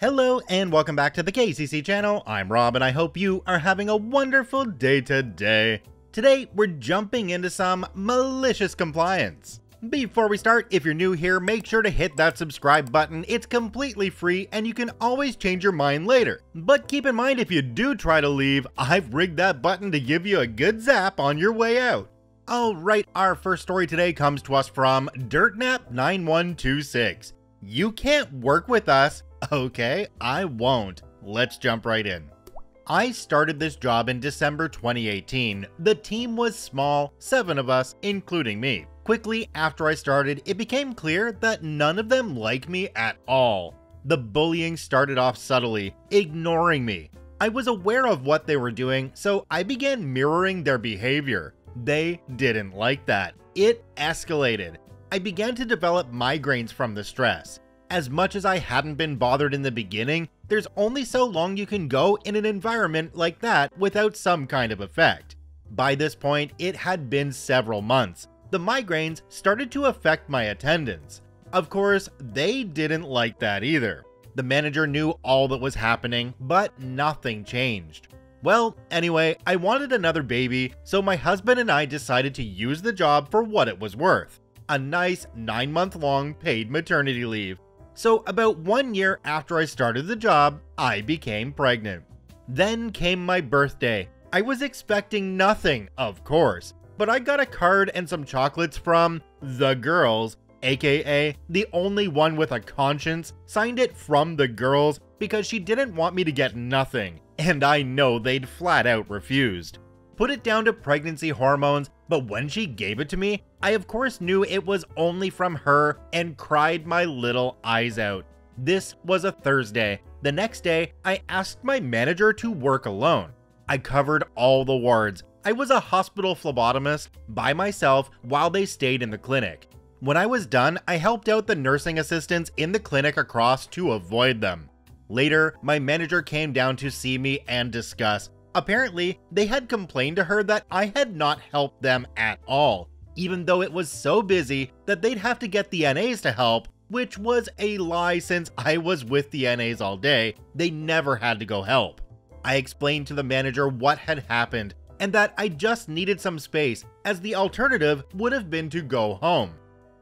Hello and welcome back to the KCC channel. I'm Rob and I hope you are having a wonderful day today. Today we're jumping into some malicious compliance. Before we start, if you're new here, make sure to hit that subscribe button. It's completely free and you can always change your mind later. But keep in mind, if you do try to leave, I've rigged that button to give you a good zap on your way out. Alright, our first story today comes to us from DirtNap9126. You can't work with us. Okay, I won't. Let's jump right in. I started this job in December 2018. The team was small, 7 of us, including me. Quickly after I started, it became clear that none of them liked me at all. The bullying started off subtly, ignoring me. I was aware of what they were doing, so I began mirroring their behavior. They didn't like that. It escalated. I began to develop migraines from the stress. As much as I hadn't been bothered in the beginning, there's only so long you can go in an environment like that without some kind of effect. By this point, it had been several months. The migraines started to affect my attendance. Of course, they didn't like that either. The manager knew all that was happening, but nothing changed. Well, anyway, I wanted another baby, so my husband and I decided to use the job for what it was worth. A nice 9-month-long paid maternity leave. So about 1 year after I started the job, I became pregnant. Then came my birthday. I was expecting nothing, of course, but I got a card and some chocolates from the girls, aka the only one with a conscience, signed it from the girls because she didn't want me to get nothing, and I know they'd flat out refused. Put it down to pregnancy hormones, but when she gave it to me, I of course knew it was only from her and cried my little eyes out. This was a Thursday. The next day, I asked my manager to work alone. I covered all the wards. I was a hospital phlebotomist by myself while they stayed in the clinic. When I was done, I helped out the nursing assistants in the clinic across to avoid them. Later, my manager came down to see me and discuss. Apparently, they had complained to her that I had not helped them at all, even though it was so busy that they'd have to get the NAs to help, which was a lie since I was with the NAs all day. They never had to go help. I explained to the manager what had happened and that I just needed some space, as the alternative would have been to go home.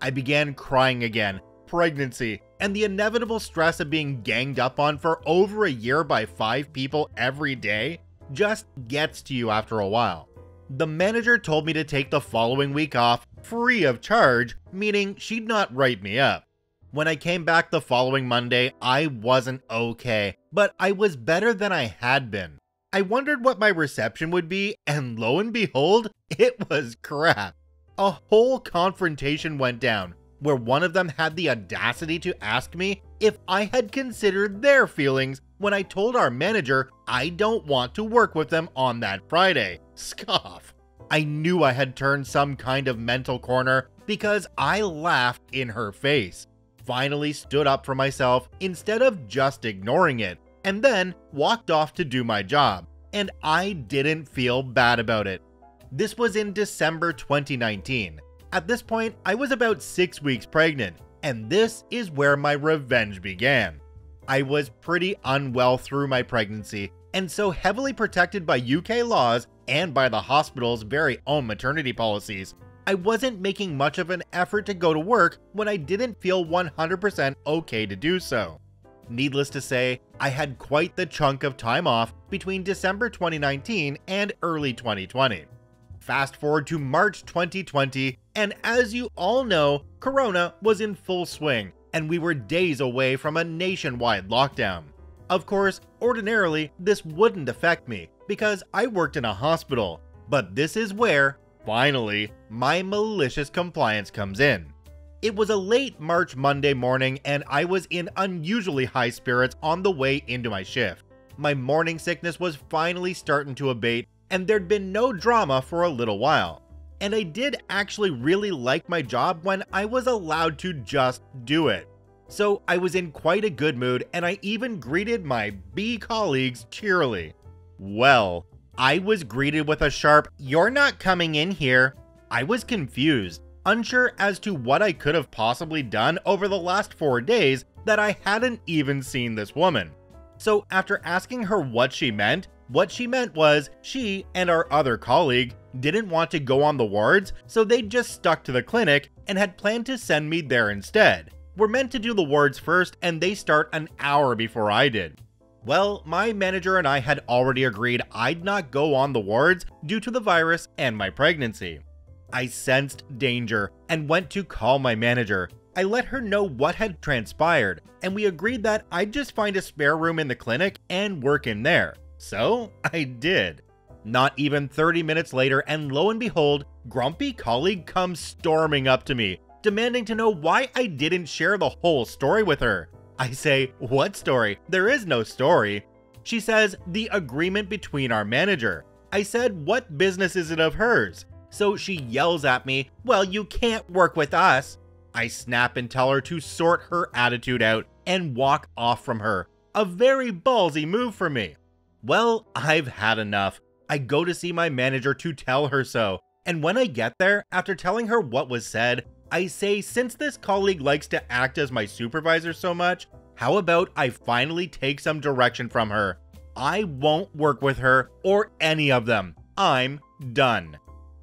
I began crying again. Pregnancy and the inevitable stress of being ganged up on for over a year by 5 people every day just gets to you after a while. The manager told me to take the following week off free of charge, meaning she'd not write me up. When I came back the following Monday, I wasn't okay, but I was better than I had been. I wondered what my reception would be, and lo and behold, it was crap. A whole confrontation went down, where one of them had the audacity to ask me if I had considered their feelings when I told our manager I don't want to work with them on that Friday. Scoff. I knew I had turned some kind of mental corner because I laughed in her face, finally stood up for myself instead of just ignoring it, and then walked off to do my job, and I didn't feel bad about it. This was in December 2019. At this point, I was about 6 weeks pregnant, and this is where my revenge began. I was pretty unwell through my pregnancy, and so heavily protected by UK laws and by the hospital's very own maternity policies, I wasn't making much of an effort to go to work when I didn't feel 100% okay to do so. Needless to say, I had quite the chunk of time off between December 2019 and early 2020. Fast forward to March 2020, and as you all know, Corona was in full swing, and we were days away from a nationwide lockdown. Of course, ordinarily, this wouldn't affect me, because I worked in a hospital, but this is where, finally, my malicious compliance comes in. It was a late March Monday morning, and I was in unusually high spirits on the way into my shift. My morning sickness was finally starting to abate, and there'd been no drama for a little while. And I did actually really like my job when I was allowed to just do it. So I was in quite a good mood, and I even greeted my B colleagues cheerily. Well, I was greeted with a sharp, "You're not coming in here." I was confused, unsure as to what I could have possibly done over the last 4 days that I hadn't even seen this woman. So after asking her what she meant was she and our other colleague didn't want to go on the wards, so they just stuck to the clinic and had planned to send me there instead. We're meant to do the wards first, and they start an hour before I did. Well, my manager and I had already agreed I'd not go on the wards due to the virus and my pregnancy. I sensed danger and went to call my manager. I let her know what had transpired, and we agreed that I'd just find a spare room in the clinic and work in there. So I did. Not even 30 minutes later, and lo and behold, grumpy colleague comes storming up to me, demanding to know why I didn't share the whole story with her. I say, "What story? There is no story." She says, "The agreement between our manager." I said, "What business is it of hers?" So she yells at me, "Well, you can't work with us." I snap and tell her to sort her attitude out and walk off from her. A very ballsy move for me. Well, I've had enough. I go to see my manager to tell her so, and when I get there, after telling her what was said, I say since this colleague likes to act as my supervisor so much, how about I finally take some direction from her? I won't work with her or any of them. I'm done.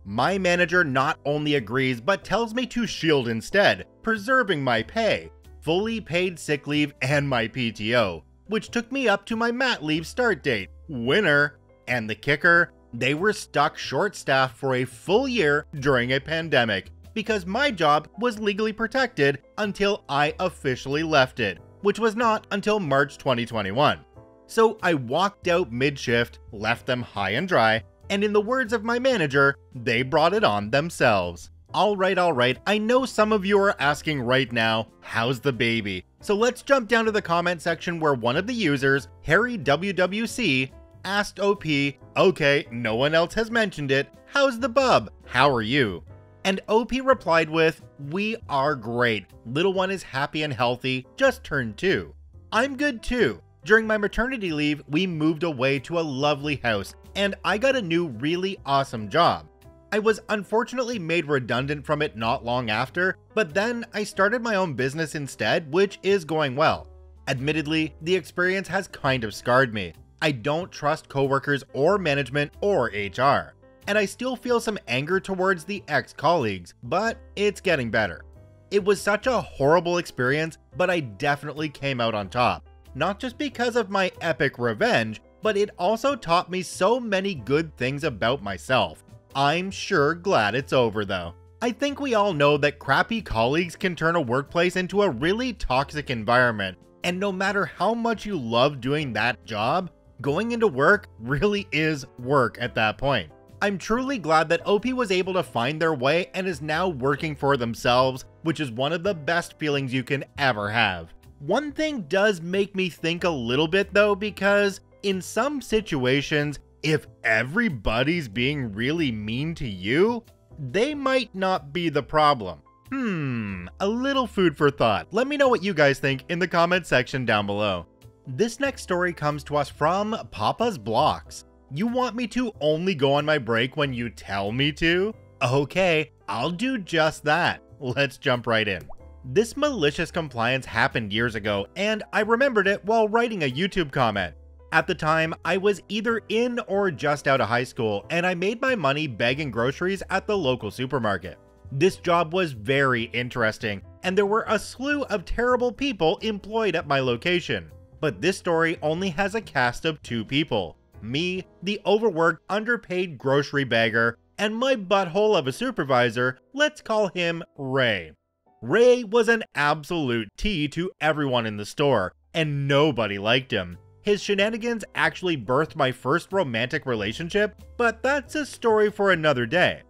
My manager not only agrees but tells me to shield instead, preserving my pay, fully paid sick leave, and my PTO, which took me up to my mat leave start date. Winner! And the kicker, they were stuck short-staffed for a full year during a pandemic because my job was legally protected until I officially left it, which was not until March 2021. So I walked out mid-shift, left them high and dry, and in the words of my manager, they brought it on themselves. Alright, I know some of you are asking right now, how's the baby? So let's jump down to the comment section where one of the users, Harry WWC, asked OP, "Okay, no one else has mentioned it, how's the bub? How are you?" And OP replied with, "We are great. Little one is happy and healthy, just turned 2. I'm good too. During my maternity leave, we moved away to a lovely house, and I got a new really awesome job. I was unfortunately made redundant from it not long after, but then I started my own business instead, which is going well. Admittedly, the experience has kind of scarred me. I don't trust coworkers or management or HR, and I still feel some anger towards the ex-colleagues, but it's getting better. It was such a horrible experience, but I definitely came out on top. Not just because of my epic revenge, but it also taught me so many good things about myself. I'm sure glad it's over though. I think we all know that crappy colleagues can turn a workplace into a really toxic environment, and no matter how much you love doing that job, going into work really is work at that point. I'm truly glad that OP was able to find their way and is now working for themselves, which is one of the best feelings you can ever have. One thing does make me think a little bit though, because in some situations, if everybody's being really mean to you, they might not be the problem. A little food for thought. Let me know what you guys think in the comment section down below. This next story comes to us from PapasBlox. You want me to only go on my break when you tell me to? Okay, I'll do just that. Let's jump right in. This malicious compliance happened years ago, and I remembered it while writing a YouTube comment. At the time, I was either in or just out of high school, and I made my money bagging groceries at the local supermarket. This job was very interesting, and there were a slew of terrible people employed at my location. But this story only has a cast of 2 people. Me, the overworked, underpaid grocery bagger, and my butthole of a supervisor, let's call him Ray. Ray was an absolute T to everyone in the store, and nobody liked him. His shenanigans actually birthed my first romantic relationship, but that's a story for another day.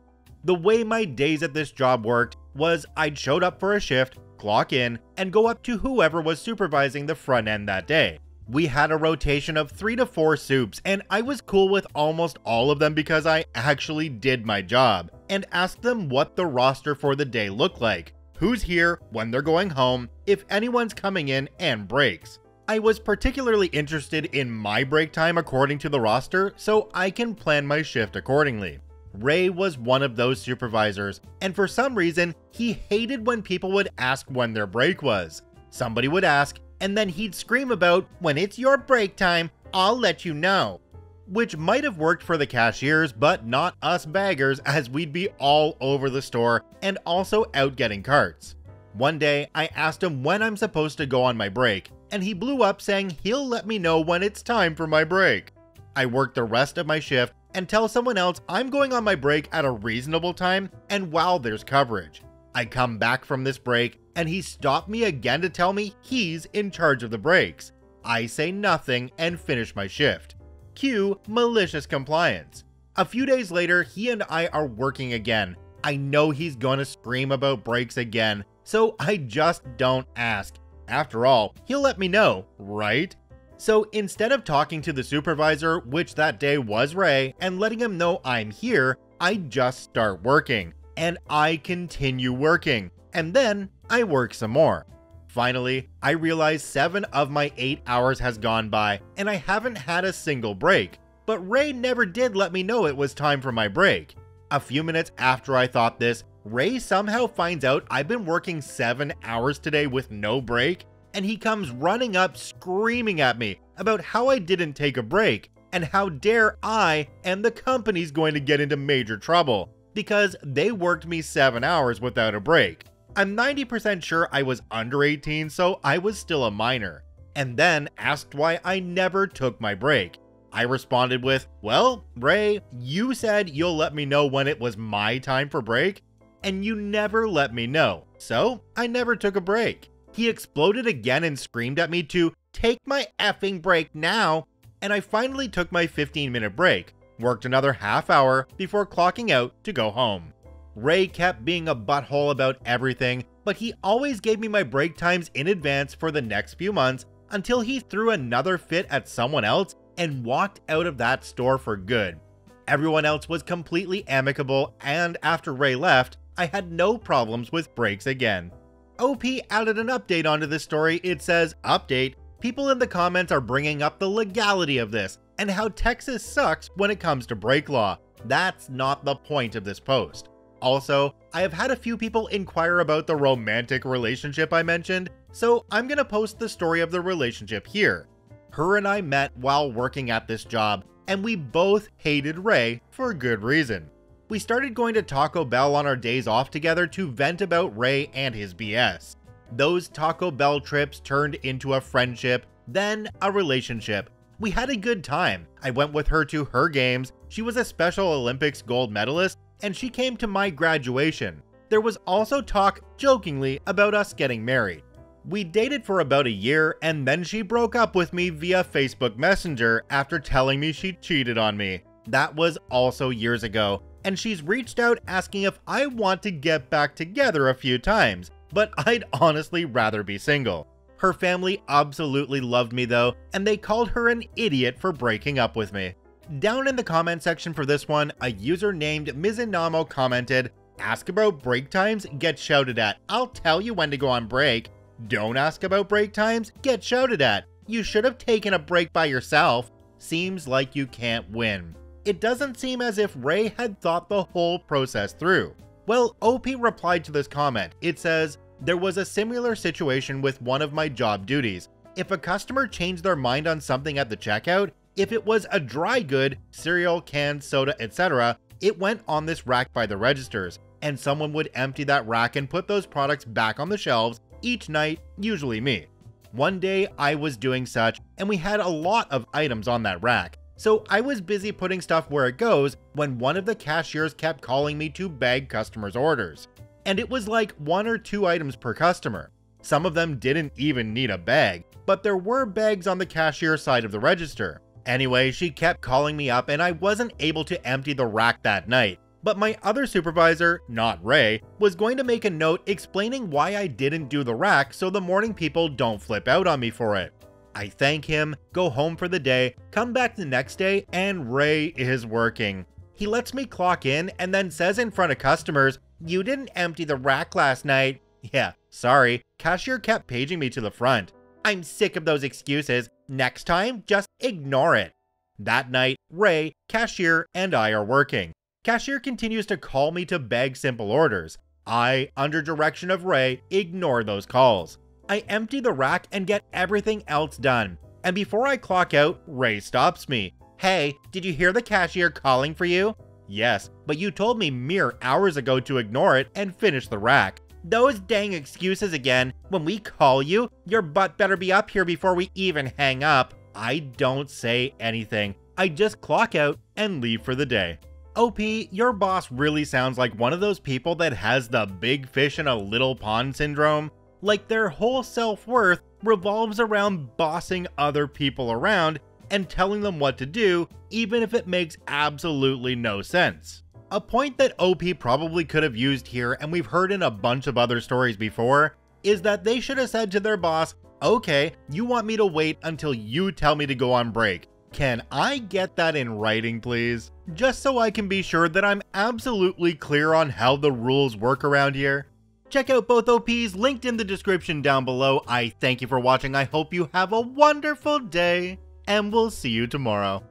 The way my days at this job worked was I'd showed up for a shift, clock in, and go up to whoever was supervising the front end that day. We had a rotation of 3 to 4 soups, and I was cool with almost all of them because I actually did my job, and asked them what the roster for the day looked like, who's here, when they're going home, if anyone's coming in, and breaks. I was particularly interested in my break time according to the roster, so I can plan my shift accordingly. Ray was one of those supervisors, and for some reason, he hated when people would ask when their break was. Somebody would ask, and then he'd scream about, "When it's your break time, I'll let you know." Which might have worked for the cashiers, but not us baggers, as we'd be all over the store and also out getting carts. One day, I asked him when I'm supposed to go on my break, and he blew up saying he'll let me know when it's time for my break. I worked the rest of my shift and tell someone else I'm going on my break at a reasonable time and while there's coverage. I come back from this break and he stopped me again to tell me he's in charge of the breaks. I say nothing and finish my shift. Cue malicious compliance. A few days later, he and I are working again. I know he's gonna scream about breaks again, so I just don't ask. After all, he'll let me know, right? So instead of talking to the supervisor, which that day was Ray, and letting him know I'm here, I just start working. And I continue working. And then I work some more. Finally, I realize 7 of my 8 hours has gone by, and I haven't had a single break. But Ray never did let me know it was time for my break. A few minutes after I thought this, Ray somehow finds out I've been working 7 hours today with no break, and he comes running up screaming at me about how I didn't take a break, and how dare I and the company's going to get into major trouble, because they worked me 7 hours without a break. I'm 90% sure I was under 18, so I was still a minor, and then asked why I never took my break. I responded with, "Well, Ray, you said you'll let me know when it was my time for break, and you never let me know, so I never took a break." He exploded again and screamed at me to take my effing break now, and I finally took my 15-minute break, worked another half hour before clocking out to go home. Ray kept being a butthole about everything, but he always gave me my break times in advance for the next few months until he threw another fit at someone else and walked out of that store for good. Everyone else was completely amicable, and after Ray left, I had no problems with breaks again. OP added an update onto this story. It says, "Update, people in the comments are bringing up the legality of this and how Texas sucks when it comes to break law. That's not the point of this post. Also, I have had a few people inquire about the romantic relationship I mentioned, so I'm gonna post the story of the relationship here. Her and I met while working at this job, and we both hated Ray for good reason. We started going to Taco Bell on our days off together to vent about Ray and his BS. Those Taco Bell trips turned into a friendship, then a relationship. We had a good time. I went with her to her games, she was a Special Olympics gold medalist, and she came to my graduation. There was also talk, jokingly, about us getting married. We dated for about a year, and then she broke up with me via Facebook Messenger after telling me she cheated on me. That was also years ago, and she's reached out asking if I want to get back together a few times, but I'd honestly rather be single. Her family absolutely loved me though, and they called her an idiot for breaking up with me." Down in the comment section for this one, a user named Mizunamo commented, "Ask about break times, get shouted at. I'll tell you when to go on break. Don't ask about break times, get shouted at. You should have taken a break by yourself. Seems like you can't win." It doesn't seem as if Ray had thought the whole process through. Well, OP replied to this comment. It says, "There was a similar situation with one of my job duties. If a customer changed their mind on something at the checkout, if it was a dry good, cereal, canned soda, etc., it went on this rack by the registers, and someone would empty that rack and put those products back on the shelves each night, usually me. One day I was doing such, and we had a lot of items on that rack. So I was busy putting stuff where it goes when one of the cashiers kept calling me to bag customers' orders. And it was like 1 or 2 items per customer. Some of them didn't even need a bag, but there were bags on the cashier side of the register. Anyway, she kept calling me up and I wasn't able to empty the rack that night. But my other supervisor, not Ray, was going to make a note explaining why I didn't do the rack so the morning people don't flip out on me for it. I thank him, go home for the day, come back the next day, and Ray is working. He lets me clock in and then says in front of customers, "You didn't empty the rack last night." Yeah, sorry, cashier kept paging me to the front. I'm sick of those excuses. Next time, just ignore it. That night, Ray, cashier, and I are working. Cashier continues to call me to bag simple orders. I, under direction of Ray, ignore those calls. I empty the rack and get everything else done. And before I clock out, Ray stops me. Hey, did you hear the cashier calling for you? Yes, but you told me mere hours ago to ignore it and finish the rack. Those dang excuses again. When we call you, your butt better be up here before we even hang up. I don't say anything. I just clock out and leave for the day. OP, your boss really sounds like one of those people that has the big fish in a little pond syndrome. Like their whole self-worth revolves around bossing other people around and telling them what to do, even if it makes absolutely no sense. A point that OP probably could have used here, and we've heard in a bunch of other stories before, is that they should have said to their boss, okay, you want me to wait until you tell me to go on break. Can I get that in writing, please? Just so I can be sure that I'm absolutely clear on how the rules work around here. Check out both OPs linked in the description down below. I thank you for watching. I hope you have a wonderful day, and we'll see you tomorrow.